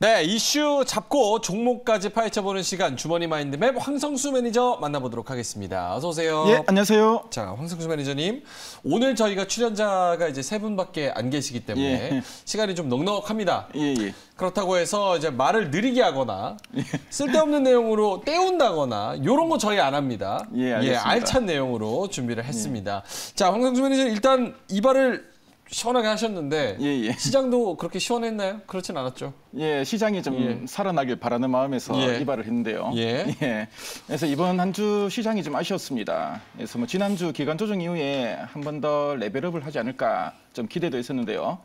네, 이슈 잡고 종목까지 파헤쳐보는 시간 주머니 마인드맵 황성수 매니저 만나보도록 하겠습니다. 어서 오세요. 예, 안녕하세요. 자, 황성수 매니저님. 오늘 저희가 출연자가 이제 3분밖에 안 계시기 때문에 예. 시간이 좀 넉넉합니다. 예. 그렇다고 해서 이제 말을 느리게 하거나 쓸데없는 내용으로 때운다거나 이런 거 저희 안 합니다. 예, 알겠습니다. 알찬 내용으로 준비를 했습니다. 자, 황성수 매니저 일단 이발을 시원하게 하셨는데 예. 시장도 그렇게 시원했나요? 그렇진 않았죠. 예, 시장이 좀 살아나길 바라는 마음에서 이발을 했는데요. 그래서 이번 한 주 시장이 좀 아쉬웠습니다. 그래서 뭐 지난주 기간 조정 이후에 한 번 더 레벨업을 하지 않을까 좀 기대도 했었는데요.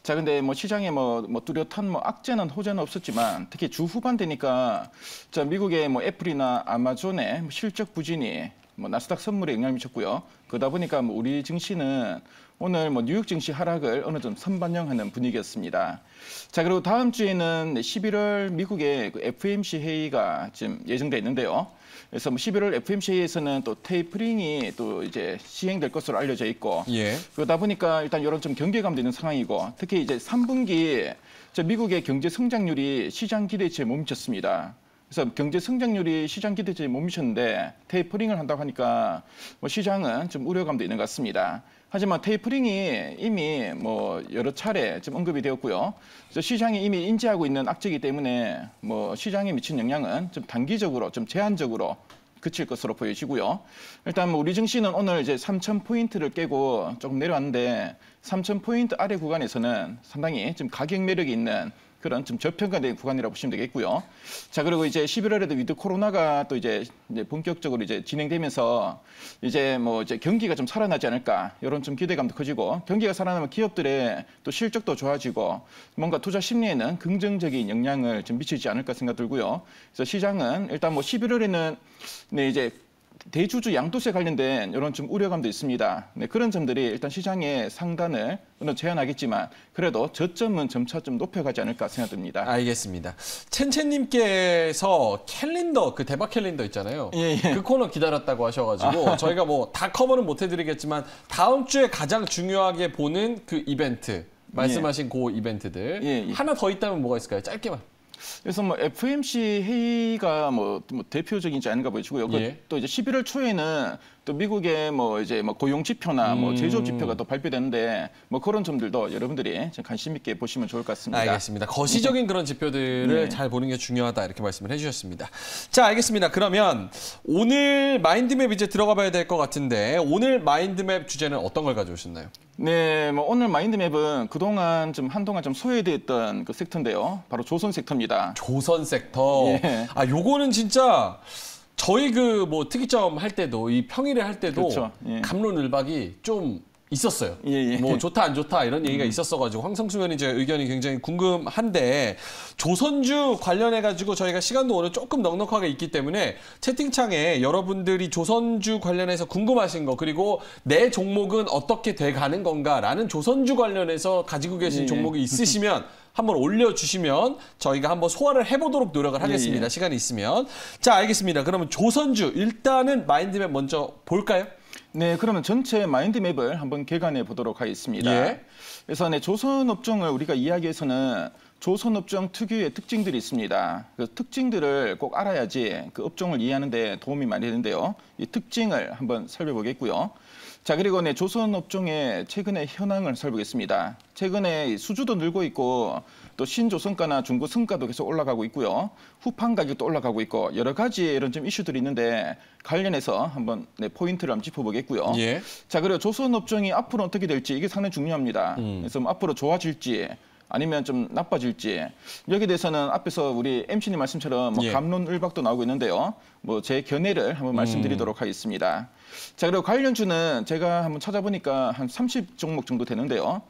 자, 근데 뭐 시장에 뭐 뚜렷한 악재는 호재는 없었지만 특히 주 후반 되니까 자, 미국의 뭐 애플이나 아마존의 실적 부진이 나스닥 선물에 영향을 미쳤고요. 그러다 보니까 우리 증시는 오늘 뉴욕 증시 하락을 어느 정도 선반영하는 분위기였습니다. 자, 그리고 다음 주에는 11월 미국의 그 FOMC 회의가 지금 예정돼 있는데요. 그래서 11월 FOMC 회의에서는 또 테이퍼링이 또 이제 시행될 것으로 알려져 있고, 그러다 보니까 일단 이런 좀 경계감도 있는 상황이고, 특히 이제 3분기 미국의 경제 성장률이 시장 기대치에 못 미쳤습니다. 그래서 경제 성장률이 시장 기대치에 못 미쳤는데 테이퍼링을 한다고 하니까 시장은 좀 우려감도 있는 것 같습니다. 하지만 테이퍼링이 이미 여러 차례 좀 언급이 되었고요. 그래서 시장이 이미 인지하고 있는 악재이기 때문에 시장에 미친 영향은 좀 단기적으로 좀 제한적으로 그칠 것으로 보여지고요. 일단 우리 증시는 오늘 이제 3,000포인트를 깨고 조금 내려왔는데 3,000포인트 아래 구간에서는 상당히 좀 가격 매력이 있는 그런 좀 저평가된 구간이라고 보시면 되겠고요. 자, 그리고 이제 11월에도 위드 코로나가 또 이제 본격적으로 이제 진행되면서 이제 경기가 좀 살아나지 않을까 이런 좀 기대감도 커지고, 경기가 살아나면 기업들의 또 실적도 좋아지고 뭔가 투자 심리에는 긍정적인 영향을 좀 미치지 않을까 생각 들고요. 그래서 시장은 일단 11월에는 이제 대주주 양도세 관련된 이런 좀 우려감도 있습니다. 그런 점들이 일단 시장의 상단을 제한하겠지만 그래도 저점은 점차 좀 높여가지 않을까 생각됩니다. 알겠습니다. 첸첸님께서 캘린더, 그 대박 캘린더 있잖아요. 그 코너 기다렸다고 하셔가지고 저희가 다 커버는 못 해드리겠지만 다음 주에 가장 중요하게 보는 그 이벤트, 말씀하신 그 이벤트들 하나 더 있다면 뭐가 있을까요? 짧게만. 그래서 FOMC 회의가 대표적이지 않은가 보이고요. 또 이제 11월 초에는 또 미국의 이제 고용 지표나 제조업 지표가 또 발표되는데 그런 점들도 여러분들이 관심 있게 보시면 좋을 것 같습니다. 알겠습니다. 거시적인 그런 지표들을 잘 보는 게 중요하다 이렇게 말씀을 해주셨습니다. 자, 알겠습니다. 그러면 오늘 마인드맵 이제 들어가 봐야 될 것 같은데 오늘 마인드맵 주제는 어떤 걸 가져오셨나요? 네, 오늘 마인드맵은 그동안 한동안 소외됐던 그 섹터인데요. 바로 조선 섹터입니다. 조선 섹터. 요거는 진짜 저희 특이점 할 때도 이 평일에 할 때도 그렇죠. 갑론을박이 좀 있었어요. 좋다 안 좋다 이런 얘기가 있었어가지고 황성수 매니저의 의견이 굉장히 궁금한데 조선주 관련해가지고 저희가 시간도 오늘 조금 넉넉하게 있기 때문에 채팅창에 여러분들이 조선주 관련해서 궁금하신 거 그리고 내 종목은 어떻게 돼가는 건가라는 조선주 관련해서 가지고 계신 종목이 있으시면 한번 올려주시면 저희가 한번 소화를 해보도록 노력을 하겠습니다. 시간이 있으면. 자, 알겠습니다. 그러면 조선주 일단은 마인드맵 먼저 볼까요? 네, 그러면 전체 마인드맵을 한번 개관해 보도록 하겠습니다. 그래서 조선업종을 우리가 이야기해서는 조선업종 특유의 특징들이 있습니다. 그 특징들을 꼭 알아야지 그 업종을 이해하는 데 도움이 많이 되는데요. 이 특징을 한번 살펴보겠고요. 자, 그리고 조선업종의 최근의 현황을 살펴보겠습니다. 최근에 수주도 늘고 있고 또 신조선가나 중고선가도 계속 올라가고 있고요. 후판 가격도 올라가고 있고 여러 가지 이런 좀 이슈들이 있는데 관련해서 한번 포인트를 한번 짚어보겠고요. 자, 그리고 조선업종이 앞으로 어떻게 될지 이게 상당히 중요합니다. 그래서 앞으로 좋아질지 아니면 좀 나빠질지 여기에 대해서는 앞에서 우리 MC님 말씀처럼 갑론을박도 나오고 있는데요. 제 견해를 한번 말씀드리도록 하겠습니다. 자, 그리고 관련주는 제가 한번 찾아보니까 한 30종목 정도 되는데요.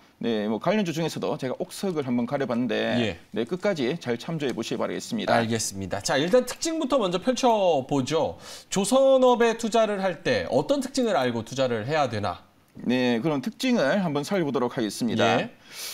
관련주 중에서도 제가 옥석을 한번 가려봤는데 끝까지 잘 참조해 보시기 바라겠습니다. 알겠습니다. 자, 일단 특징부터 먼저 펼쳐보죠. 조선업에 투자를 할 때 어떤 특징을 알고 투자를 해야 되나? 네, 그런 특징을 한번 살펴보도록 하겠습니다. 예.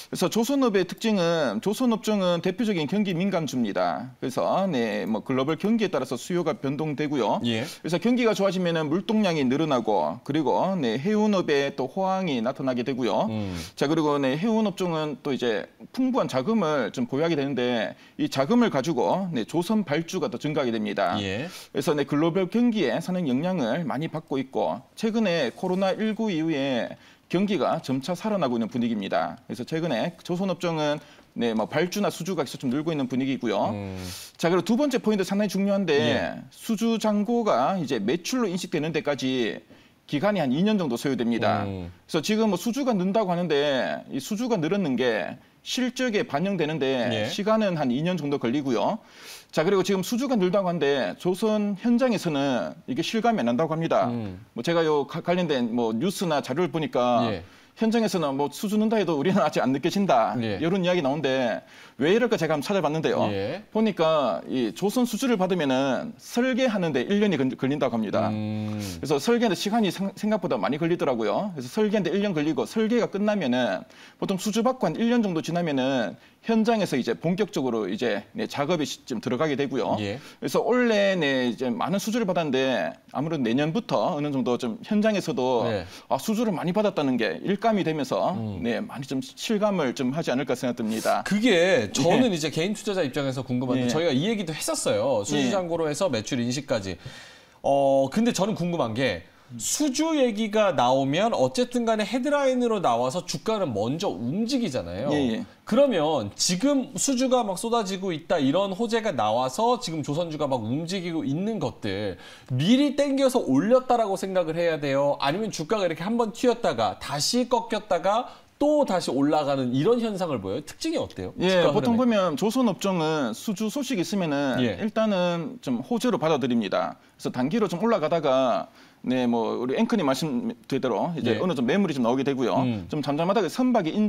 그래서 조선업의 특징은 조선업종은 대표적인 경기 민감주입니다. 그래서 뭐 글로벌 경기에 따라서 수요가 변동되고요. 예. 그래서 경기가 좋아지면은 물동량이 늘어나고 그리고 해운업에 또 호황이 나타나게 되고요. 자, 그리고 해운업종은 또 이제 풍부한 자금을 좀 보유하게 되는데 이 자금을 가지고 조선 발주가 더 증가하게 됩니다. 예. 그래서 글로벌 경기에 상당히 영향을 많이 받고 있고 최근에 코로나19 이후에 경기가 점차 살아나고 있는 분위기입니다. 그래서 최근에 조선업종은 뭐 발주나 수주가 계속 좀 늘고 있는 분위기고요. 자, 그리고 두 번째 포인트 상당히 중요한데 예. 수주 잔고가 이제 매출로 인식되는 데까지 기간이 한 2년 정도 소요됩니다. 그래서 지금 뭐 수주가 는다고 하는데 이 수주가 늘었는 게 실적에 반영되는데 예. 시간은 한 2년 정도 걸리고요. 자, 그리고 지금 수주가 늘다고 하는데 조선 현장에서는 이게 실감이 안 난다고 합니다. 뭐 제가 요 관련된 뭐 뉴스나 자료를 보니까 예. 현장에서는 뭐 수주 는다 해도 우리는 아직 안 느껴진다. 예. 이런 이야기 나오는데 왜 이럴까 제가 한번 찾아봤는데요. 예. 보니까 이 조선 수주를 받으면은 설계하는데 1년이 걸린다고 합니다. 그래서 설계하는데 시간이 생각보다 많이 걸리더라고요. 그래서 설계하는데 1년 걸리고 설계가 끝나면은 보통 수주 받고 한 1년 정도 지나면은 현장에서 이제 본격적으로 이제 작업이 좀 들어가게 되고요. 예. 그래서 올해 이제 많은 수주를 받았는데 아무래도 내년부터 어느 정도 좀 현장에서도 네. 수주를 많이 받았다는 게 일감이 되면서 많이 좀 실감을 좀 하지 않을까 생각됩니다. 그게 저는 이제 개인 투자자 입장에서 궁금한데 저희가 이 얘기도 했었어요. 수주 잔고로 해서 매출 인식까지. 근데 저는 궁금한 게 수주 얘기가 나오면 어쨌든 간에 헤드라인으로 나와서 주가는 먼저 움직이잖아요. 그러면 지금 수주가 막 쏟아지고 있다 이런 호재가 나와서 지금 조선주가 막 움직이고 있는 것들 미리 땡겨서 올렸다라고 생각을 해야 돼요? 아니면 주가가 이렇게 한번 튀었다가 다시 꺾였다가 또 다시 올라가는 이런 현상을 보여요? 특징이 어때요? 예, 보통 보면 조선업종은 수주 소식이 있으면은 일단은 좀 호재로 받아들입니다. 그래서 단기로 좀 올라가다가 뭐 우리 앵커님 말씀대로 이제 어느 정도 매물이 좀 나오게 되고요. 좀 잠잠하다가 선박이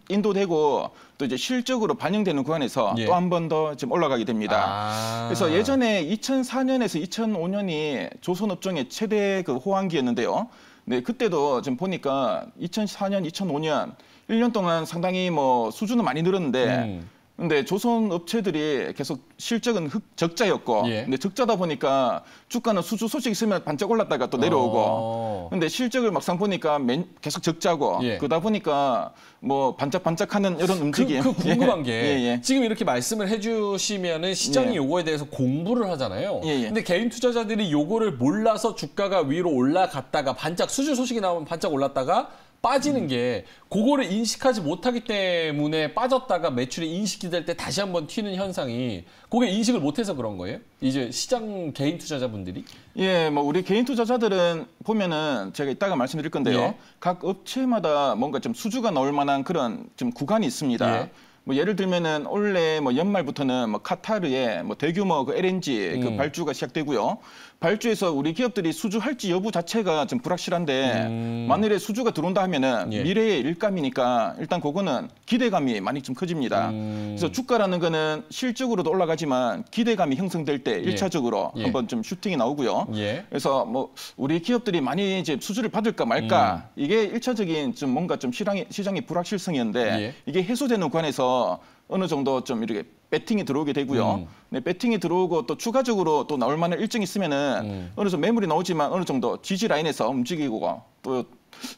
인도되고 또 이제 실적으로 반영되는 구간에서 또 한 번 더 지금 올라가게 됩니다. 그래서 예전에 2004년에서 2005년이 조선업종의 최대 그 호황기였는데요. 네, 그때도 지금 보니까 2004년, 2005년 1년 동안 상당히 뭐 수주는 많이 늘었는데 근데 조선 업체들이 계속 실적은 적자였고 근데 적자다 보니까 주가는 수주 소식 있으면 반짝 올랐다가 또 내려오고 근데 실적을 막상 보니까 계속 적자고 그러다 보니까 뭐 반짝반짝하는 이런 움직임. 그 궁금한 게 지금 이렇게 말씀을 해주시면은 시장이 요거에 대해서 공부를 하잖아요. 근데 개인 투자자들이 요거를 몰라서 주가가 위로 올라갔다가 반짝 수주 소식이 나오면 반짝 올랐다가 빠지는 게 그거를 인식하지 못하기 때문에 빠졌다가 매출이 인식이 될 때 다시 한번 튀는 현상이 그게 인식을 못해서 그런 거예요? 이제 시장 개인 투자자분들이? 예, 뭐 우리 개인 투자자들은 보면은 제가 이따가 말씀드릴 건데요. 각 업체마다 뭔가 좀 수주가 나올 만한 그런 좀 구간이 있습니다. 뭐 예를 들면은 올해 뭐 연말부터는 뭐 카타르의 뭐 대규모 그 LNG 그 발주가 시작되고요. 발주에서 우리 기업들이 수주할지 여부 자체가 좀 불확실한데 만일에 수주가 들어온다 하면은 미래의 일감이니까 일단 그거는 기대감이 많이 좀 커집니다. 그래서 주가라는 거는 실적으로도 올라가지만 기대감이 형성될 때 1차적으로 한번 좀 슈팅이 나오고요. 그래서 뭐 우리 기업들이 많이 이제 수주를 받을까 말까 이게 1차적인 좀 뭔가 좀 시장의 불확실성이었는데 이게 해소되는 구간에서 어느 정도 좀 이렇게 배팅이 들어오게 되고요. 네, 배팅이 들어오고 또 추가적으로 또 나올 만한 일정이 있으면은 어느 정도 매물이 나오지만 어느 정도 지지 라인에서 움직이고 또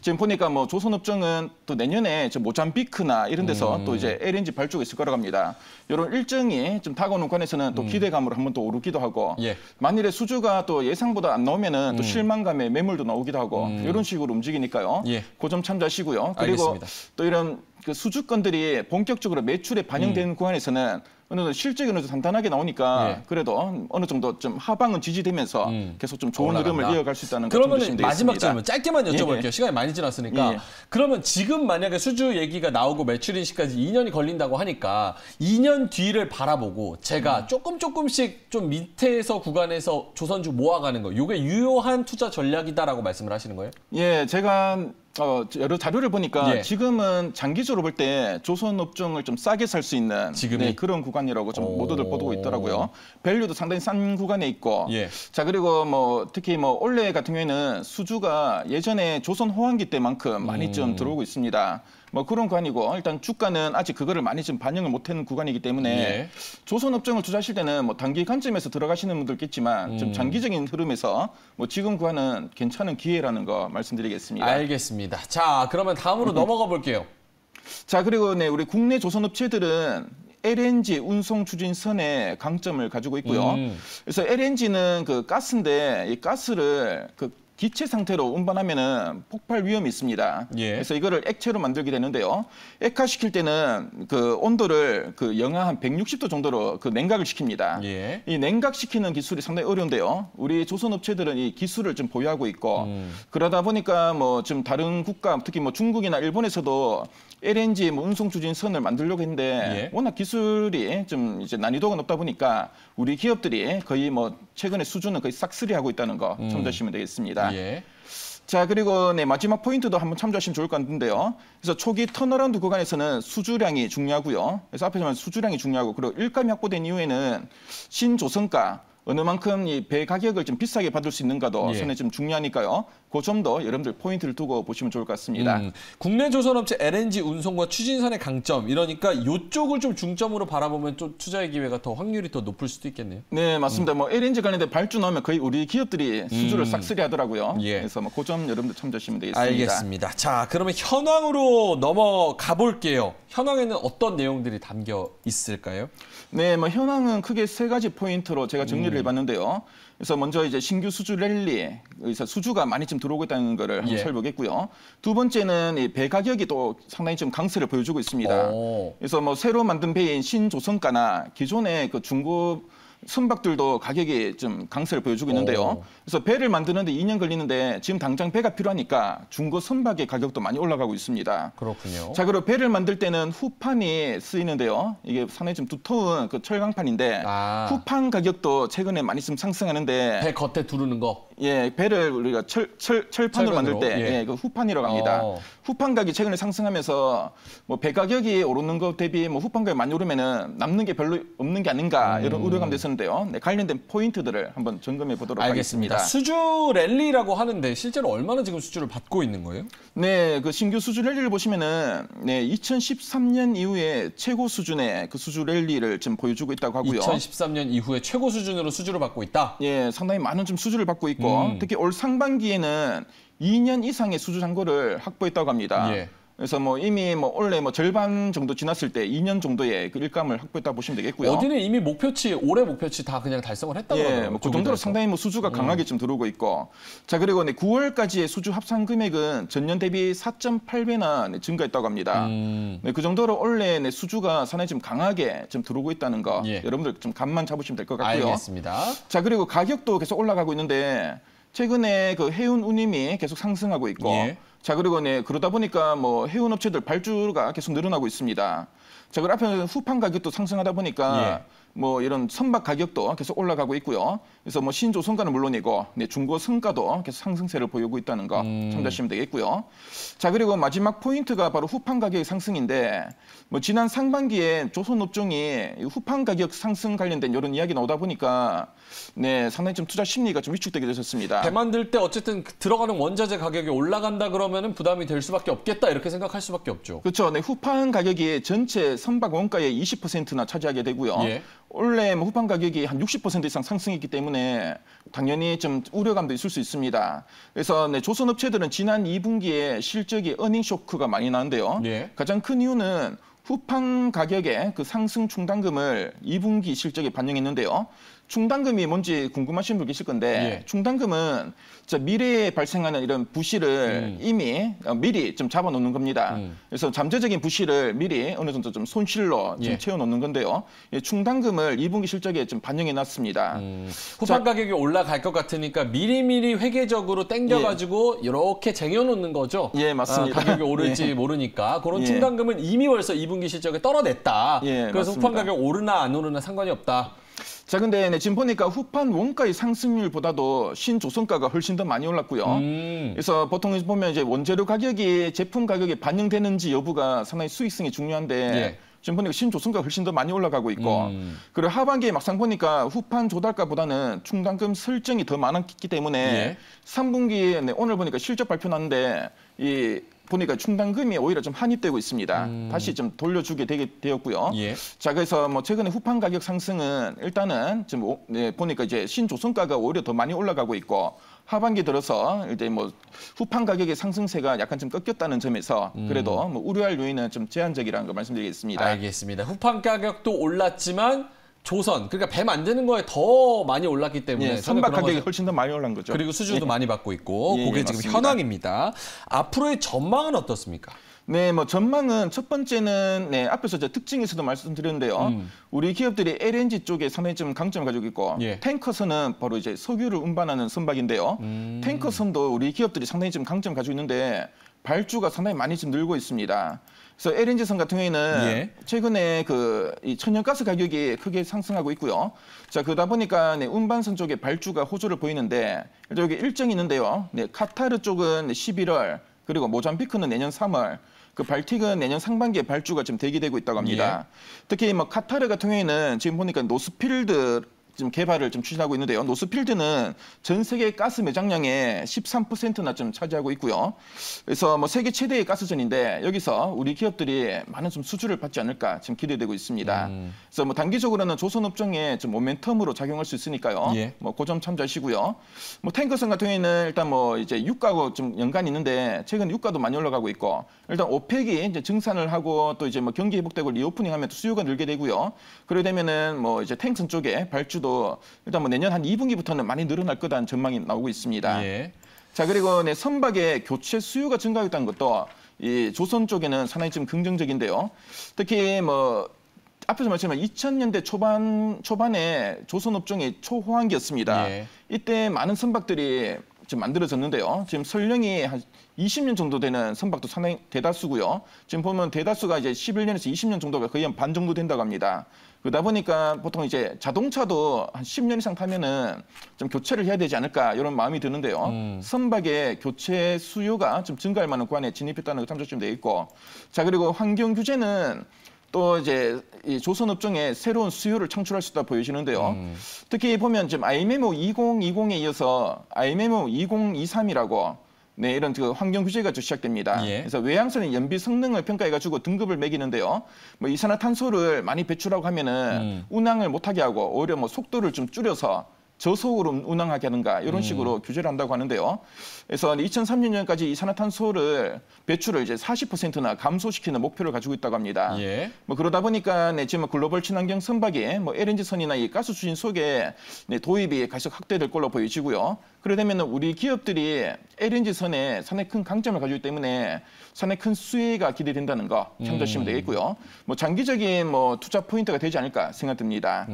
지금 보니까 뭐 조선업종은 또 내년에 저 모잠비크나 이런 데서 또 이제 LNG 발주가 있을 거라고 합니다. 이런 일정이 좀 다가오는 관에서는 또 기대감으로 한번 또 오르기도 하고 만일에 수주가 또 예상보다 안 나오면은 또 실망감에 매물도 나오기도 하고 이런 식으로 움직이니까요. 그 점 참조하시고요. 그리고 알겠습니다. 또 이런 그 수주권들이 본격적으로 매출에 반영되는 구간에서는 어느 정도 실적이 어느 정도 단단하게 나오니까 그래도 어느 정도 좀 하방은 지지되면서 계속 좀 좋은 올라간다. 흐름을 이어갈 수 있다는 그러면 마지막 질문 짧게만 여쭤볼게요. 시간이 많이 지났으니까. 예. 그러면 지금 만약에 수주 얘기가 나오고 매출 인식까지 2년이 걸린다고 하니까 2년 뒤를 바라보고 제가 조금씩 좀 밑에서 구간에서 조선주 모아가는 거 이게 유효한 투자 전략이다라고 말씀을 하시는 거예요? 예, 제가 여러 자료를 보니까 지금은 장기적으로 볼 때 조선업종을 좀 싸게 살 수 있는 그런 구간이라고 좀 모두들 보고 있더라고요. 밸류도 상당히 싼 구간에 있고, 자 그리고 뭐 특히 뭐 올해 같은 경우에는 수주가 예전에 조선 호황기 때만큼 많이 좀 들어오고 있습니다. 뭐 그런 구간이고 일단 주가는 아직 그거를 많이 좀 반영을 못하는 구간이기 때문에 조선업종을 투자하실 때는 뭐 단기 관점에서 들어가시는 분들 있겠지만 좀 장기적인 흐름에서 뭐 지금 구간은 괜찮은 기회라는 거 말씀드리겠습니다. 알겠습니다. 자 그러면 다음으로 넘어가 볼게요. 자 그리고 우리 국내 조선업체들은 LNG 운송 추진선의 강점을 가지고 있고요. 그래서 LNG는 그 가스인데 이 가스를 기체 상태로 운반하면은 폭발 위험이 있습니다. 그래서 이거를 액체로 만들게 되는데요. 액화시킬 때는 그 온도를 영하 한 160도 정도로 냉각을 시킵니다. 이 냉각시키는 기술이 상당히 어려운데요. 우리 조선업체들은 이 기술을 좀 보유하고 있고 그러다 보니까 뭐 좀 다른 국가 특히 뭐 중국이나 일본에서도 LNG 뭐 운송 추진선을 만들려고 했는데 워낙 기술이 좀 이제 난이도가 높다 보니까 우리 기업들이 거의 뭐 최근에 수준은 거의 싹쓸이하고 있다는 거 참조하시면 되겠습니다. 자 그리고 마지막 포인트도 한번 참조하시면 좋을 것 같은데요. 그래서 초기 턴어라운드 구간에서는 수주량이 중요하고요. 그래서 앞에서 말한 수주량이 중요하고 그리고 일감이 확보된 이후에는 신조선가 어느 만큼 이 배 가격을 좀 비싸게 받을 수 있는가도 상당히 좀 중요하니까요. 그 점도 여러분들 포인트를 두고 보시면 좋을 것 같습니다. 국내 조선업체 LNG 운송과 추진선의 강점 이러니까 이쪽을 좀 중점으로 바라보면 좀 투자의 기회가 더 확률이 더 높을 수도 있겠네요. 네, 맞습니다. 뭐 LNG 관련된 발주 나오면 거의 우리 기업들이 수주를 싹쓸이 하더라고요. 그래서 뭐 그 점 여러분들 참조하시면 되겠습니다. 알겠습니다. 자, 그러면 현황으로 넘어가 볼게요. 현황에는 어떤 내용들이 담겨 있을까요? 네, 뭐 현황은 크게 세 가지 포인트로 제가 정리를 해봤는데요. 그래서 먼저 이제 신규 수주 랠리, 그래서 수주가 많이 좀 들어오고 있다는 거를 한번 살펴보겠고요. 두 번째는 이 배 가격이 또 상당히 좀 강세를 보여주고 있습니다. 그래서 뭐 새로 만든 배인 신조선가나 기존의 그 중고 선박들도 가격이 좀 강세를 보여주고 있는데요. 그래서 배를 만드는데 2년 걸리는데 지금 당장 배가 필요하니까 중고 선박의 가격도 많이 올라가고 있습니다. 그렇군요. 자, 그리고 배를 만들 때는 후판이 쓰이는데요. 이게 상당히 좀 두터운 그 철강판인데 후판 가격도 최근에 많이 좀 상승하는데 배 겉에 두르는 거. 배를 우리가 철판으로 만들 때 그 후판이라고 합니다. 후판 가격이 최근에 상승하면서 뭐 배 가격이 오르는 것 대비 뭐 후판 가격이 많이 오르면은 남는 게 별로 없는 게 아닌가 이런 우려감도 있었는데요. 관련된 포인트들을 한번 점검해 보도록 하겠습니다. 수주 랠리라고 하는데 실제로 얼마나 지금 수주를 받고 있는 거예요? 네, 그 신규 수주 랠리를 보시면은 2013년 이후에 최고 수준의 그 수주 랠리를 지금 보여주고 있다고 하고요. 2013년 이후에 최고 수준으로 수주를 받고 있다? 상당히 많은 좀 수주를 받고 있고 특히 올 상반기에는 2년 이상의 수주 잔고를 확보했다고 합니다. 그래서 뭐 이미 뭐 원래 뭐 절반 정도 지났을 때 2년 정도의 그 일감을 확보했다 보시면 되겠고요. 어디는 이미 올해 목표치 다 그냥 달성을 했다고 그러더라고요. 뭐 그 정도로 상당히 뭐 수주가 강하게 좀 들어오고 있고. 자, 그리고 9월까지의 수주 합산 금액은 전년 대비 4.8배나 증가했다고 합니다. 그 정도로 원래 수주가 상당히 좀 강하게 좀 들어오고 있다는 거 여러분들 좀 감만 잡으시면 될 것 같고요. 알겠습니다. 자, 그리고 가격도 계속 올라가고 있는데 최근에 그 해운 운임이 계속 상승하고 있고 자, 그리고 그러다 보니까 뭐 해운 업체들 발주가 계속 늘어나고 있습니다. 자, 그리고 앞에는 후판 가격도 상승하다 보니까 뭐 이런 선박 가격도 계속 올라가고 있고요. 그래서 뭐 신조선가는 물론이고 중고 선가도 계속 상승세를 보이고 있다는 거 참조하시면 되겠고요. 자, 그리고 마지막 포인트가 바로 후판 가격의 상승인데 뭐 지난 상반기에 조선업종이 후판 가격 상승 관련된 이런 이야기 나오다 보니까 상당히 좀 투자 심리가 좀 위축되게 되셨습니다. 배 만들 때 어쨌든 들어가는 원자재 가격이 올라간다 그러면은 부담이 될 수밖에 없겠다 이렇게 생각할 수밖에 없죠. 그렇죠. 후판 가격이 전체 선박 원가의 20%나 차지하게 되고요. 원래 뭐 후판 가격이 한 60% 이상 상승했기 때문에 당연히 좀 우려감도 있을 수 있습니다. 그래서 조선업체들은 지난 2분기에 실적이 어닝 쇼크가 많이 나는데요. 가장 큰 이유는 후판 가격의 그 상승 충당금을 2분기 실적에 반영했는데요. 충당금이 뭔지 궁금하신 분 계실 건데 충당금은 미래에 발생하는 이런 부실을 이미 미리 좀 잡아놓는 겁니다. 그래서 잠재적인 부실을 미리 어느 정도 좀 손실로 좀 채워놓는 건데요. 충당금을 2분기 실적에 좀 반영해놨습니다. 후판 가격이 올라갈 것 같으니까 미리미리 회계적으로 땡겨가지고 이렇게 쟁여놓는 거죠. 맞습니다. 가격이 오를지 모르니까 그런 충당금은 이미 벌써 2분기 실적에 떨어냈다. 그래서 맞습니다. 후판 가격 오르나 안 오르나 상관이 없다. 자, 근데 네, 지금 보니까 후판 원가의 상승률보다도 신조선가가 훨씬 더 많이 올랐고요. 그래서 보통 보면 이제 원재료 가격이 제품 가격에 반영되는지 여부가 상당히 수익성이 중요한데 예. 지금 보니까 신조선가가 훨씬 더 많이 올라가고 있고 그리고 하반기에 막상 보니까 후판 조달가보다는 충당금 설정이 더 많았기 때문에 예. 3분기에 네, 오늘 보니까 실적 발표 났는데 이 보니까 충당금이 오히려 좀 한입되고 있습니다. 다시 좀 돌려주게 되었고요. 예. 자, 그래서 뭐 최근에 후판 가격 상승은 일단은 지금 네, 보니까 이제 신조선가가 오히려 더 많이 올라가고 있고 하반기 들어서 이제 뭐 후판 가격의 상승세가 약간 좀 꺾였다는 점에서 그래도 뭐 우려할 요인은 좀 제한적이라는 걸 말씀드리겠습니다. 알겠습니다. 후판 가격도 올랐지만 조선, 그러니까 배 만드는 거에 더 많이 올랐기 때문에 예, 선박 가격이 훨씬 더 많이 올란 거죠. 그리고 수주도 예. 많이 받고 있고 그게 지금 맞습니다. 현황입니다. 앞으로의 전망은 어떻습니까? 네, 뭐 전망은 첫 번째는 네, 앞에서 특징에서도 말씀드렸는데요. 우리 기업들이 LNG 쪽에 상당히 좀 강점을 가지고 있고 탱커선은 바로 이제 석유를 운반하는 선박인데요. 탱커선도 우리 기업들이 상당히 좀 강점을 가지고 있는데 발주가 상당히 많이 좀 늘고 있습니다. 그래서 LNG선 같은 경우에는 예. 최근에 이 천연가스 가격이 크게 상승하고 있고요. 자, 그러다 보니까 네, 운반선 쪽에 발주가 호조를 보이는데 여기 일정이 있는데요. 네, 카타르 쪽은 11월 그리고 모잠비크는 내년 3월 그 발틱은 내년 상반기에 발주가 지금 대기되고 있다고 합니다. 예. 특히 뭐 카타르 같은 경우에는 지금 보니까 노스필드 지금 개발을 좀 추진하고 있는데요. 노스필드는 전 세계 가스 매장량의 13%나 좀 차지하고 있고요. 그래서 뭐 세계 최대의 가스전인데 여기서 우리 기업들이 많은 좀 수주를 받지 않을까 지금 기대되고 있습니다. 그래서 뭐 단기적으로는 조선업종에 좀 모멘텀으로 작용할 수 있으니까요. 예. 뭐 그 점 참조하시고요. 뭐 탱커선 같은 경우에는 일단 뭐 이제 유가하고 좀 연관이 있는데 최근 유가도 많이 올라가고 있고 일단 오펙이 이제 증산을 하고 또 이제 뭐 경기 회복되고 리오프닝하면 또 수요가 늘게 되고요. 그러게 되면은 뭐 이제 탱크선 쪽에 발주도 일단 뭐 내년 한 2분기부터는 많이 늘어날 거다는 전망이 나오고 있습니다. 예. 자, 그리고 네, 선박의 교체 수요가 증가했다는 것도 이 조선 쪽에는 상당히 좀 긍정적인데요. 특히 뭐 앞에서 말씀한 2000년대 초반에 조선 업종이 초호황기였습니다. 예. 이때 많은 선박들이 지금 만들어졌는데요. 지금 설령이 한 20년 정도 되는 선박도 상당히 대다수고요. 지금 보면 대다수가 이제 11년에서 20년 정도가 거의 한 반 정도 된다고 합니다. 그러다 보니까 보통 이제 자동차도 한 10년 이상 타면은 좀 교체를 해야 되지 않을까 이런 마음이 드는데요. 선박의 교체 수요가 좀 증가할 만한 구간에 진입했다는 거 참조시면 되어 있고, 자, 그리고 환경 규제는 또 이제 이 조선 업종에 새로운 수요를 창출할 수 있다 보여지는데요. 특히 보면 지금 IMO 2020에 이어서 IMO 2023이라고 네, 이런 환경 규제가 시작됩니다. 예. 그래서 외항선의 연비 성능을 평가해가지고 등급을 매기는데요. 뭐 이산화탄소를 많이 배출하고 하면은 운항을 못하게 하고 오히려 뭐 속도를 좀 줄여서 저속으로 운항하게 하는가 이런 식으로 규제를 한다고 하는데요. 그래서 2030년까지 이산화탄소를 배출을 이제 40%나 감소시키는 목표를 가지고 있다고 합니다. 예. 뭐 그러다 보니까 네, 지금 글로벌 친환경 선박이 뭐 LNG선이나 이 가스 추진 속에 네, 도입이 가속 확대될 걸로 보여지고요. 그러려면 우리 기업들이 LNG선에 상당히 큰 강점을 가지기 때문에 상당히 큰 수혜가 기대된다는 거 참조하시면 되겠고요. 뭐 장기적인 뭐 투자 포인트가 되지 않을까 생각됩니다.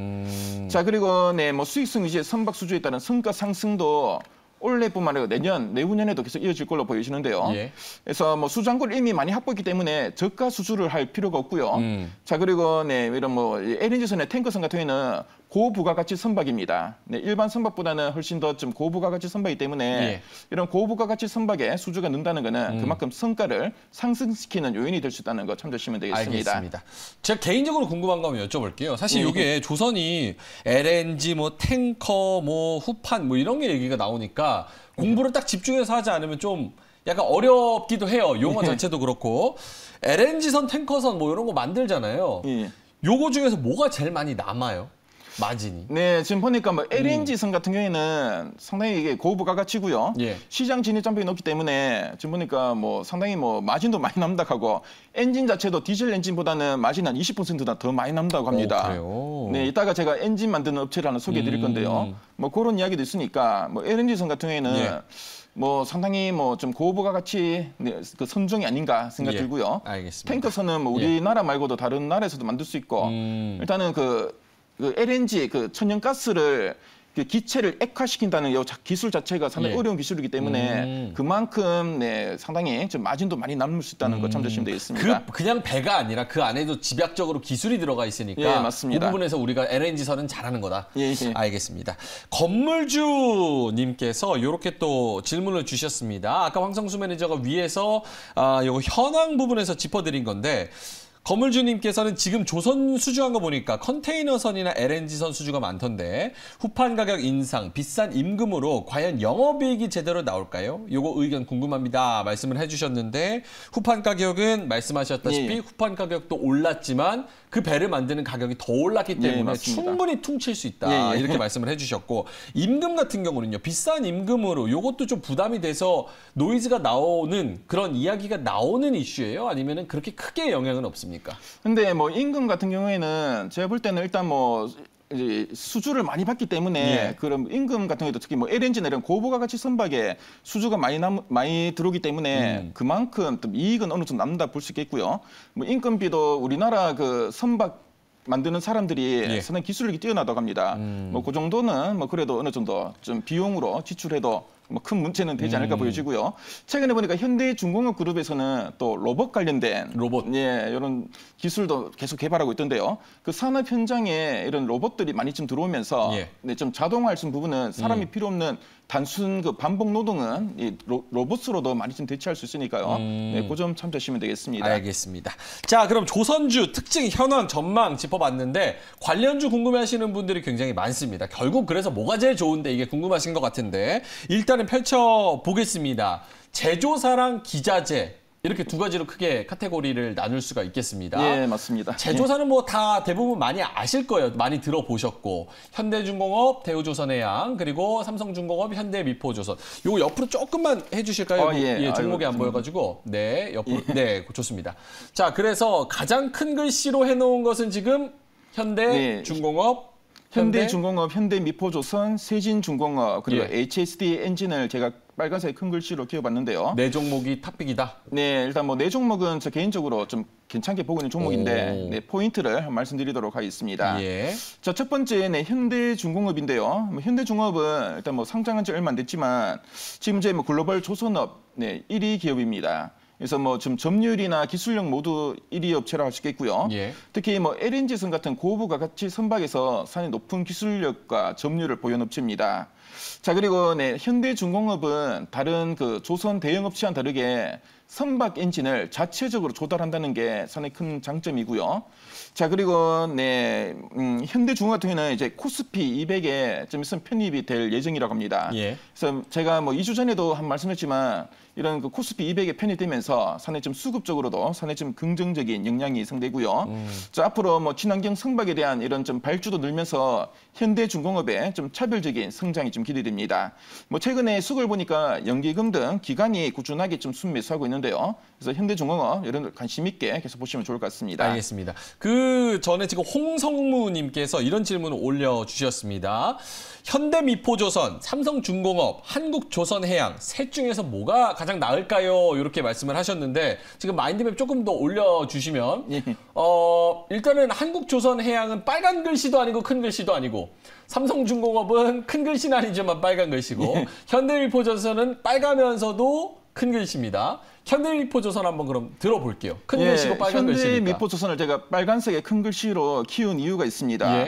자, 그리고 네, 뭐 수익성 위주의 선박 수주에 따른 성과 상승도 올해뿐만 아니라 내년, 내후년에도 계속 이어질 걸로 보여지는데요. 예. 그래서 뭐 수장고를 이미 많이 확보했기 때문에 저가 수주를 할 필요가 없고요. 자, 그리고 네, 이런 뭐 LNG선의 탱커선 같은 경우에는 고부가가치 선박입니다. 네, 일반 선박보다는 훨씬 더 좀 고부가가치 선박이기 때문에 예. 이런 고부가가치 선박의 수주가 는다는 것은 그만큼 성과를 상승시키는 요인이 될 수 있다는 거 참조하시면 되겠습니다. 알겠습니다. 제가 개인적으로 궁금한 거 한번 여쭤볼게요. 사실 이게 조선이 LNG, 뭐 탱커, 뭐 후판 뭐 이런 게 얘기가 나오니까 공부를 딱 집중해서 하지 않으면 좀 약간 어렵기도 해요. 용어 자체도 그렇고. LNG선, 탱커선 뭐 이런 거 만들잖아요. 요거 중에서 뭐가 제일 많이 남아요? 마진이. 네, 지금 보니까 뭐 LNG선 같은 경우에는 상당히 이게 고부가가치고요. 예. 시장 진입 장벽이 높기 때문에 지금 보니까 뭐 상당히 뭐 마진도 많이 남다고 엔진 자체도 디젤 엔진보다는 마진 한 20%나 더 많이 남다고 합니다. 그래요? 네, 이따가 제가 엔진 만드는 업체를 하나 소개해 드릴 건데요. 뭐 그런 이야기도 있으니까 뭐 LNG선 같은 경우에는 예. 뭐 상당히 뭐 좀 고부가가치 그 선종이 아닌가 생각 들고요. 알겠습니다. 탱커선은 뭐 우리나라 말고도 다른 나라에서도 만들 수 있고 일단은 그 LNG 그 천연가스를 기체를 액화시킨다는 이 기술 자체가 상당히 어려운 기술이기 때문에 그만큼 상당히 좀 마진도 많이 남을 수 있다는 거 참조하시면 되겠습니다. 그냥 배가 아니라 그 안에도 집약적으로 기술이 들어가 있으니까 예, 맞습니다. 그 부분에서 우리가 LNG선은 잘하는 거다. 예. 알겠습니다. 건물주님께서 이렇게 또 질문을 주셨습니다. 아까 황성수 매니저가 위에서 요거 현황 부분에서 짚어드린 건데 건물주님께서는 지금 조선 수주한 거 보니까 컨테이너선이나 LNG선 수주가 많던데 후판 가격 인상, 비싼 임금으로 과연 영업이익이 제대로 나올까요? 요거 의견 궁금합니다. 말씀을 해주셨는데 후판 가격은 말씀하셨다시피 후판 가격도 올랐지만 그 배를 만드는 가격이 더 올랐기 때문에 충분히 퉁칠 수 있다. 이렇게 말씀을 해주셨고 임금 같은 경우는요. 비싼 임금으로 요것도 좀 부담이 돼서 노이즈가 나오는 그런 이야기가 나오는 이슈예요? 아니면은 그렇게 크게 영향은 없습니까? 근데 뭐 임금 같은 경우에는 제가 볼 때는 일단 뭐 이제 수주를 많이 받기 때문에 그런 임금 같은 경우도 특히 뭐 LNG나 이런 고부가 가치 선박에 수주가 많이 들어오기 때문에 그만큼 또 이익은 어느 정도 남는다 볼 수 있겠고요. 뭐 임금비도 우리나라 그 선박 만드는 사람들이 상당히 기술력이 뛰어나다고 합니다. 뭐 그 정도는 뭐 그래도 어느 정도 좀 비용으로 지출해도 뭐 큰 문제는 되지 않을까 보여지고요. 최근에 보니까 현대중공업 그룹에서는 또 로봇 관련된 이런 기술도 계속 개발하고 있던데요. 그 산업 현장에 이런 로봇들이 많이 좀 들어오면서 좀 자동화할 수 있는 부분은 사람이 필요 없는 단순 그 반복 노동은 이 로봇으로도 많이 좀 대체할 수 있으니까요. 그 점 참조하시면 되겠습니다. 알겠습니다. 자, 그럼 조선주 특징, 현황, 전망 짚어봤는데 관련주 궁금해하시는 분들이 굉장히 많습니다. 결국 그래서 뭐가 제일 좋은데 이게 궁금하신 것 같은데 일단은 펼쳐보겠습니다. 제조사랑 기자재. 이렇게 두 가지로 크게 카테고리를 나눌 수가 있겠습니다. 예, 맞습니다. 제조사는 뭐 다 대부분 많이 아실 거예요. 많이 들어보셨고 현대중공업, 대우조선해양, 그리고 삼성중공업, 현대미포조선. 요거 옆으로 조금만 해주실까요? 종목이 안 보여가지고. 네, 옆으로. 네, 좋습니다. 자, 그래서 가장 큰 글씨로 해놓은 것은 지금 현대중공업, 현대중공업, 현대미포조선, 세진중공업, 그리고 HSD 엔진을 제가 빨간색 큰 글씨로 그려봤는데요. 네 종목이 탑픽이다? 네, 일단 뭐 네 종목은 저 개인적으로 좀 괜찮게 보고 있는 종목인데 포인트를 말씀드리도록 하겠습니다. 자, 첫 번째 현대중공업인데요. 현대중공업은 일단 뭐 상장한 지 얼마 안 됐지만 지금 이제 뭐 글로벌 조선업 1위 기업입니다. 그래서 뭐 좀 점유율이나 기술력 모두 1위 업체라고 할 수 있겠고요. 특히 뭐 LNG선 같은 고부가 가치 선박에서 상당히 높은 기술력과 점유율을 보여온 업체입니다. 자, 그리고 현대중공업은 다른 그 조선 대형 업체와는 다르게 선박 엔진을 자체적으로 조달한다는 게 상당히 큰 장점이고요. 자, 그리고 현대중공업 같은 경우는 이제 코스피 200에 좀 있으면 편입이 될 예정이라고 합니다. 그래서 제가 뭐 2주 전에도 한 말씀했지만 이런 그 코스피 200에 편입되면서 상당히 좀 수급적으로도 상당히 좀 긍정적인 영향이 예상되고요. 자, 앞으로 뭐 친환경 선박에 대한 이런 좀 발주도 늘면서 현대중공업의 좀 차별적인 성장이 좀 기대됩니다. 뭐 최근에 수급을 보니까 연기금 등 기관이 꾸준하게 좀 순매수하고 있는데요. 그래서 현대중공업 이런 관심 있게 계속 보시면 좋을 것 같습니다. 알겠습니다. 그 전에 지금 홍성무님께서 이런 질문을 올려주셨습니다. 현대미포조선, 삼성중공업, 한국조선해양 셋 중에서 뭐가 가장 나을까요? 이렇게 말씀을 하셨는데 지금 마인드맵 조금 더 올려주시면 일단은 한국조선해양은 빨간 글씨도 아니고 큰 글씨도 아니고 삼성중공업은 큰 글씨는 아니지만 빨간 글씨고 현대미포조선은 빨가면서도 큰 글씨입니다. 현대미포조선 한번 그럼 들어볼게요. 큰 글씨고 빨간 글씨니까. 현대미포조선을 제가 빨간색의 큰 글씨로 키운 이유가 있습니다.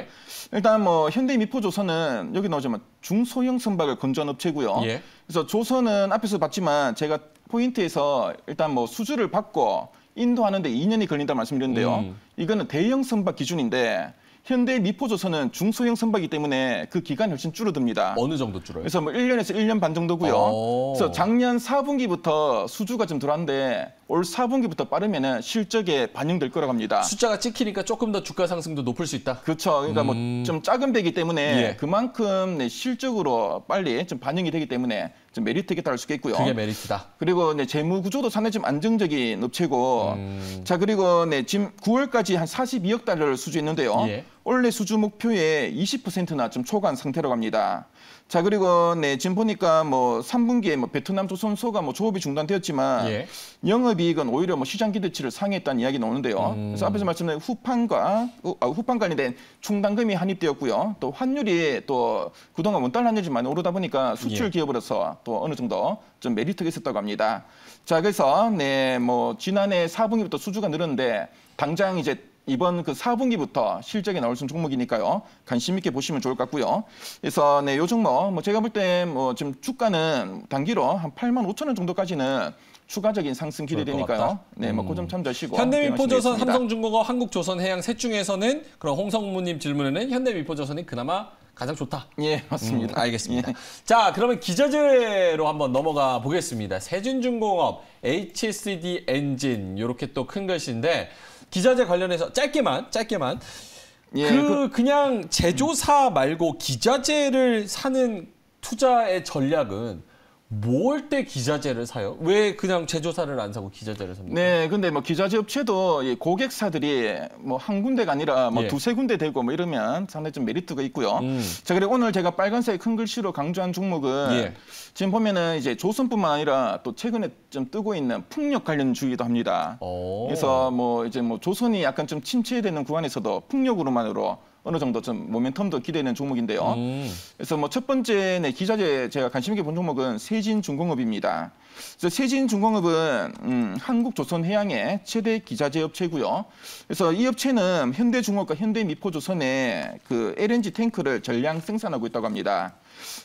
일단 뭐 현대미포조선은 여기 나오지만 중소형 선박을 건조한 업체고요. 그래서 조선은 앞에서 봤지만 제가 포인트에서 일단 뭐 수주를 받고 인도하는데 2년이 걸린다 말씀드렸는데요. 이거는 대형 선박 기준인데 현대미포조선은 중소형 선박이기 때문에 그 기간이 훨씬 줄어듭니다. 어느 정도 줄어요? 그래서 뭐 1년에서 1년 반 정도고요. 그래서 작년 4분기부터 수주가 좀 들어왔는데 올 4분기부터 빠르면은 실적에 반영될 거라고 합니다. 숫자가 찍히니까 조금 더 주가 상승도 높을 수 있다? 그렇죠. 그러니까 뭐 좀 작은 배이기 때문에 그만큼 실적으로 빨리 좀 반영이 되기 때문에 좀 메리트에 따를 수 있겠고요. 그게 메리트다. 그리고 재무 구조도 상당히 좀 안정적인 업체고 자, 그리고 지금 9월까지 한 42억 달러를 수주했는데요. 원래 수주 목표의 20%나 좀 초과한 상태라고 합니다. 자, 그리고 지금 보니까 뭐 3분기에 뭐 베트남 조선소가 뭐 조업이 중단되었지만 예. 영업이익은 오히려 뭐 시장 기대치를 상회했다는 이야기 나오는데요. 그래서 앞에서 말씀드린 후판 관련된 충당금이 환입되었고요. 또 환율이 또 그동안 원달러 환율이 많이 오르다 보니까 수출 기업으로서 또 어느 정도 좀 메리트가 있었다고 합니다. 자, 그래서 뭐 지난해 4분기부터 수주가 늘었는데 당장 이제 이번 그 4분기부터 실적이 나올 수 있는 종목이니까요. 관심 있게 보시면 좋을 것 같고요. 그래서 요 종목 뭐 제가 볼 때 뭐 지금 주가는 단기로 한 85,000원 정도까지는 추가적인 상승 기대되니까요. 뭐 그 점 참조하시고. 현대미포조선, 삼성중공업, 한국조선해양 셋 중에서는 그럼 홍성무님 질문에는 현대미포조선이 그나마 가장 좋다. 예, 맞습니다. 알겠습니다. 예. 자, 그러면 기저제로 한번 넘어가 보겠습니다. 세진중공업, HSD 엔진 이렇게 또 큰 것인데 기자재 관련해서 짧게만 예, 그냥 제조사 말고 기자재를 사는 투자의 전략은 뭘 때 기자재를 사요? 왜 그냥 제조사를 안 사고 기자재를 삽니까? 네, 근데 뭐 기자재 업체도 고객사들이 뭐 한 군데가 아니라 뭐 두세 군데 되고 뭐 이러면 상당히 좀 메리트가 있고요. 자, 그리고 오늘 제가 빨간색 큰 글씨로 강조한 종목은 지금 보면은 이제 조선뿐만 아니라 또 최근에 좀 뜨고 있는 풍력 관련주이기도 합니다. 그래서 뭐 이제 뭐 조선이 약간 좀 침체되는 구간에서도 풍력으로만으로 어느 정도 좀 모멘텀도 기대되는 종목인데요. 그래서 뭐 첫 번째 기자재 제가 관심 있게 본 종목은 세진중공업입니다. 그래서 세진중공업은 한국조선해양의 최대 기자재 업체고요. 그래서 이 업체는 현대중공업과 현대미포조선의 그 LNG 탱크를 전량 생산하고 있다고 합니다.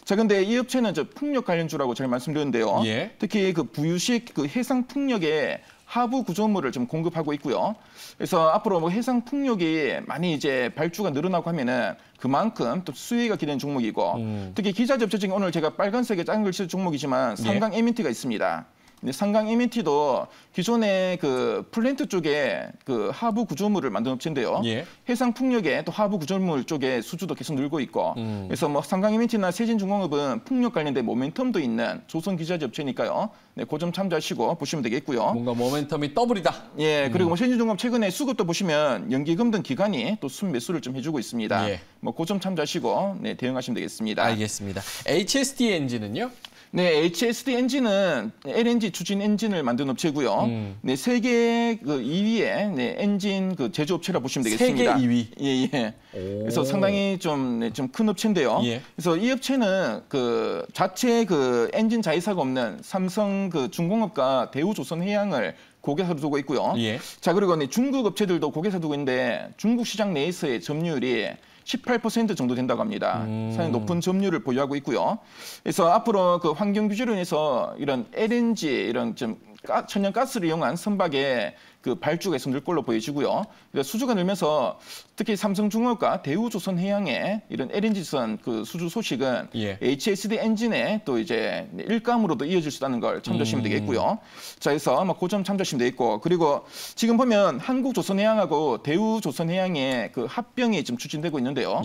자, 근데 이 업체는 저 풍력 관련주라고 잘 말씀드렸는데요. 특히 그 부유식 그 해상 풍력의 하부 구조물을 좀 공급하고 있고요. 그래서 앞으로 뭐 해상 풍력이 많이 이제 발주가 늘어나고 하면은 그만큼 또 수혜가 기대는 종목이고 특히 기자재 업체 중에 오늘 제가 빨간색의 작은 글씨 종목이지만 삼강 MNT가 있습니다. 삼강 MNT도 기존의 그 플랜트 쪽에 그 하부 구조물을 만든 업체인데요. 해상 풍력에 또 하부 구조물 쪽에 수주도 계속 늘고 있고 그래서 뭐 삼강 MNT나 세진중공업은 풍력 관련된 모멘텀도 있는 조선 기자재 업체니까요. 그 점 참조하시고 보시면 되겠고요. 뭔가 모멘텀이 더블이다. 예, 그리고 뭐 세진중공업 최근에 수급도 보시면 연기금 등 기관이 또 순매수를 좀 해주고 있습니다. 뭐 그 점 참조하시고 대응하시면 되겠습니다. 알겠습니다. HSD 엔진은요? 네, HSD 엔진은 LNG 추진 엔진을 만든 업체고요. 네, 세계 그 2위의 엔진 그 제조업체라 보시면 되겠습니다. 세계 2위. 예. 그래서 상당히 좀 큰 업체인데요. 그래서 이 업체는 그 자체 그 엔진 자회사가 없는 삼성 그 중공업과 대우조선해양을 고객사로 두고 있고요. 자, 그리고 중국 업체들도 고객사 두고 있는데 중국 시장 내에서의 점유율이 18% 정도 된다고 합니다. 상당히 높은 점유율을 보유하고 있고요. 그래서 앞으로 그 환경 규제로 인해서 이런 LNG 이런 좀 천연가스를 이용한 선박의 그 발주가 계속 늘 걸로 보여지고요. 수주가 늘면서 특히 삼성중공업과 대우조선해양의 이런 LNG선 그 수주 소식은 HSD 엔진의 또 이제 일감으로도 이어질 수 있다는 걸 참조하시면 되겠고요. 자, 그래서 아마 그 점 참조하시면 되겠고, 그리고 지금 보면 한국조선해양하고 대우조선해양의 그 합병이 지금 추진되고 있는데요.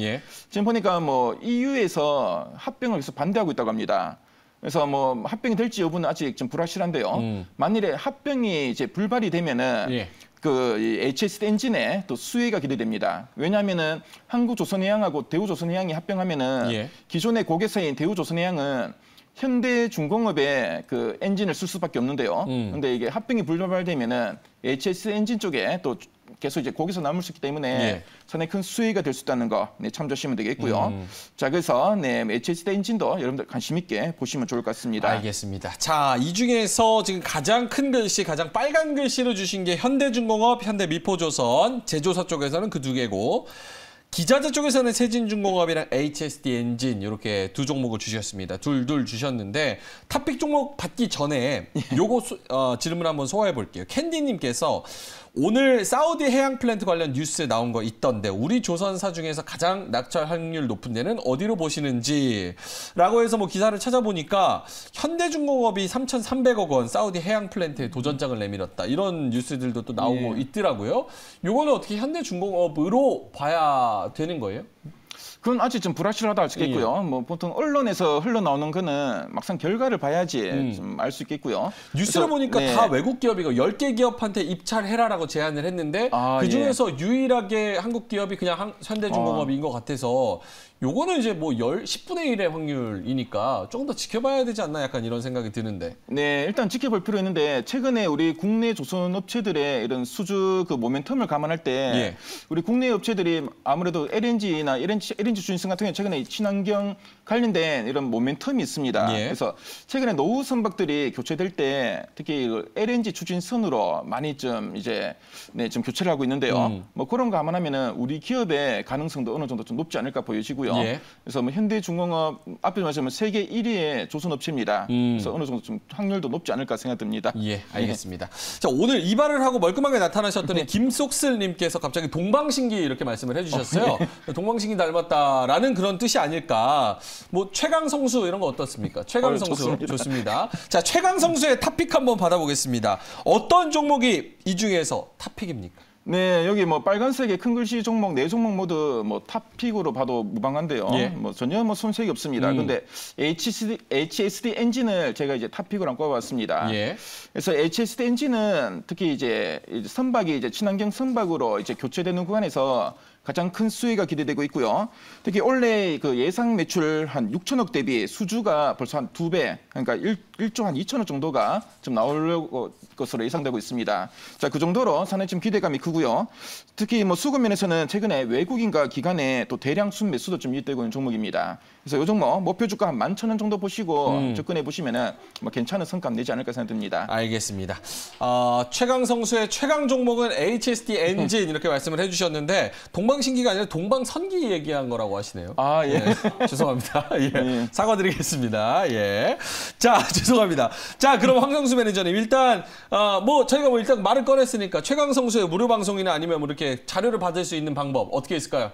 지금 보니까 뭐 EU에서 합병을 계속 반대하고 있다고 합니다. 그래서 뭐 합병이 될지 여부는 아직 좀 불확실한데요. 만일에 합병이 이제 불발이 되면은 그 HSD 엔진에 또 수혜가 기대됩니다. 왜냐하면은 한국조선해양하고 대우조선해양이 합병하면은 기존의 고객사인 대우조선해양은 현대중공업의 그 엔진을 쓸 수밖에 없는데요. 근데 이게 합병이 불발되면은 HSD 엔진 쪽에 또 계속 이제 거기서 남을 수 있기 때문에 상당히 큰 수혜가 될 수 있다는 거 참조하시면 되겠고요. 자, 그래서 HSD 엔진도 여러분들 관심 있게 보시면 좋을 것 같습니다. 알겠습니다. 자, 이 중에서 지금 가장 큰 글씨, 가장 빨간 글씨로 주신 게 현대중공업, 현대미포조선, 제조사 쪽에서는 그 두 개고 기자재 쪽에서는 세진중공업이랑 HSD 엔진 이렇게 두 종목을 주셨습니다. 둘 주셨는데 탑픽 종목 받기 전에 요거 질문 한번 소화해 볼게요. 캔디님께서 오늘 사우디 해양 플랜트 관련 뉴스에 나온 거 있던데 우리 조선사 중에서 가장 낙찰 확률 높은 데는 어디로 보시는지 라고 해서 뭐 기사를 찾아보니까 현대중공업이 3,300억 원 사우디 해양 플랜트에 도전장을 내밀었다. 이런 뉴스들도 또 나오고 있더라고요. 요거는 어떻게 현대중공업으로 봐야 되는 거예요? 그건 아직 좀 불확실하다 할 수 있겠고요. 뭐 보통 언론에서 흘러나오는 거는 막상 결과를 봐야지 좀 알 수 있겠고요. 뉴스를 보니까 다 외국 기업이고 10개 기업한테 입찰해라라고 제안을 했는데 그중에서 유일하게 한국 기업이 그냥 현대중공업인 것 같아서 요거는 이제 뭐 10분의 1의 확률이니까 조금 더 지켜봐야 되지 않나 약간 이런 생각이 드는데. 네, 일단 지켜볼 필요 있는데 최근에 우리 국내 조선 업체들의 이런 수주 그 모멘텀을 감안할 때 우리 국내 업체들이 아무래도 LNG나 LNG 추진선 같은 경우에 최근에 친환경 관련된 이런 모멘텀이 있습니다. 그래서 최근에 노후 선박들이 교체될 때 특히 LNG 추진선으로 많이 좀 이제 좀 교체를 하고 있는데요. 뭐 그런 거 감안하면은 우리 기업의 가능성도 어느 정도 좀 높지 않을까 보여지고요. 그래서 뭐 현대중공업 앞에 말씀하신 세계 1위의 조선업체입니다. 그래서 어느 정도 좀 확률도 높지 않을까 생각됩니다. 알겠습니다. 자, 오늘 이발을 하고 멀끔하게 나타나셨더니 김속슬님께서 갑자기 동방신기 이렇게 말씀을 해주셨어요. 동방신기 닮았다라는 그런 뜻이 아닐까. 뭐 최강성수 이런 거 어떻습니까? 최강성수 좋습니다. 자, 최강성수의 탑픽 한번 받아보겠습니다. 어떤 종목이 이 중에서 탑픽입니까? 네, 여기 뭐 빨간색의 큰 글씨 종목 4종목 모두 뭐 탑픽으로 봐도 무방한데요. 뭐 전혀 뭐 손색이 없습니다. 근데 HSD 엔진을 제가 이제 탑픽으로 한번 꼽아봤습니다. 그래서 HSD 엔진은 특히 이제 선박이 이제 친환경 선박으로 이제 교체되는 구간에서 가장 큰 수혜가 기대되고 있고요. 특히 올해 그 예상 매출 한 6천억 대비 수주가 벌써 한 2배, 그러니까 1조 한 2천억 정도가 좀 나올 것으로 예상되고 있습니다. 자, 그 정도로 상당히 좀 기대감이 크고요. 특히 뭐 수급 면에서는 최근에 외국인과 기관의 또 대량 순매수도 좀 유입되고 있는 종목입니다. 그래서 이 종목 목표 주가 한 11,000원 정도 보시고 접근해 보시면은 뭐 괜찮은 성과가 내지 않을까 생각됩니다. 알겠습니다. 최강성수의 최강 종목은 HSD 엔진 이렇게 말씀을 해주셨는데 동방신기가 아니라 동방선기 얘기한 거라고 하시네요. 죄송합니다. 사과드리겠습니다. 자, 죄송합니다. 자, 그럼 황성수 매니저님 일단 뭐 저희가 뭐 일단 말을 꺼냈으니까 최강성수의 무료 방송이나 아니면 뭐 이렇게 자료를 받을 수 있는 방법 어떻게 있을까요?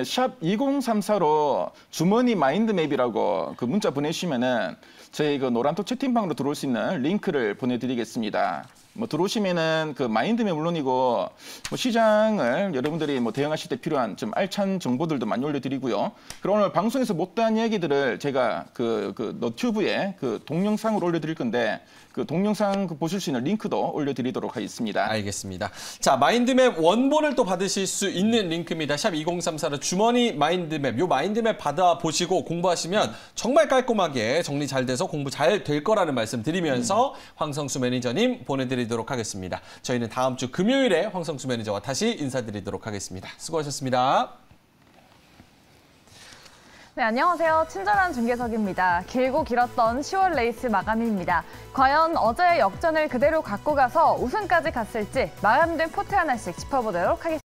샵 2034로 주머니 마인드맵이라고 그 문자 보내주시면은 저희 그 노란톡 채팅방으로 들어올 수 있는 링크를 보내드리겠습니다. 뭐 들어오시면은 그 마인드맵 물론이고 뭐 시장을 여러분들이 뭐 대응하실 때 필요한 좀 알찬 정보들도 많이 올려드리고요. 그럼 오늘 방송에서 못다한 이야기들을 제가 그 너튜브에 그 동영상으로 올려드릴 건데 그 동영상 보실 수 있는 링크도 올려드리도록 하겠습니다. 알겠습니다. 자, 마인드맵 원본을 또 받으실 수 있는 링크입니다. 샵 2034로 주머니 마인드맵. 요 마인드맵 받아보시고 공부하시면 정말 깔끔하게 정리 잘 돼서 공부 잘 될 거라는 말씀 드리면서 황성수 매니저님 보내드리도록 하겠습니다. 저희는 다음 주 금요일에 황성수 매니저와 다시 인사드리도록 하겠습니다. 수고하셨습니다. 네, 안녕하세요. 친절한 중계석입니다. 길고 길었던 10월 레이스 마감입니다. 과연 어제의 역전을 그대로 갖고 가서 우승까지 갔을지 마감된 포트 하나씩 짚어보도록 하겠습니다.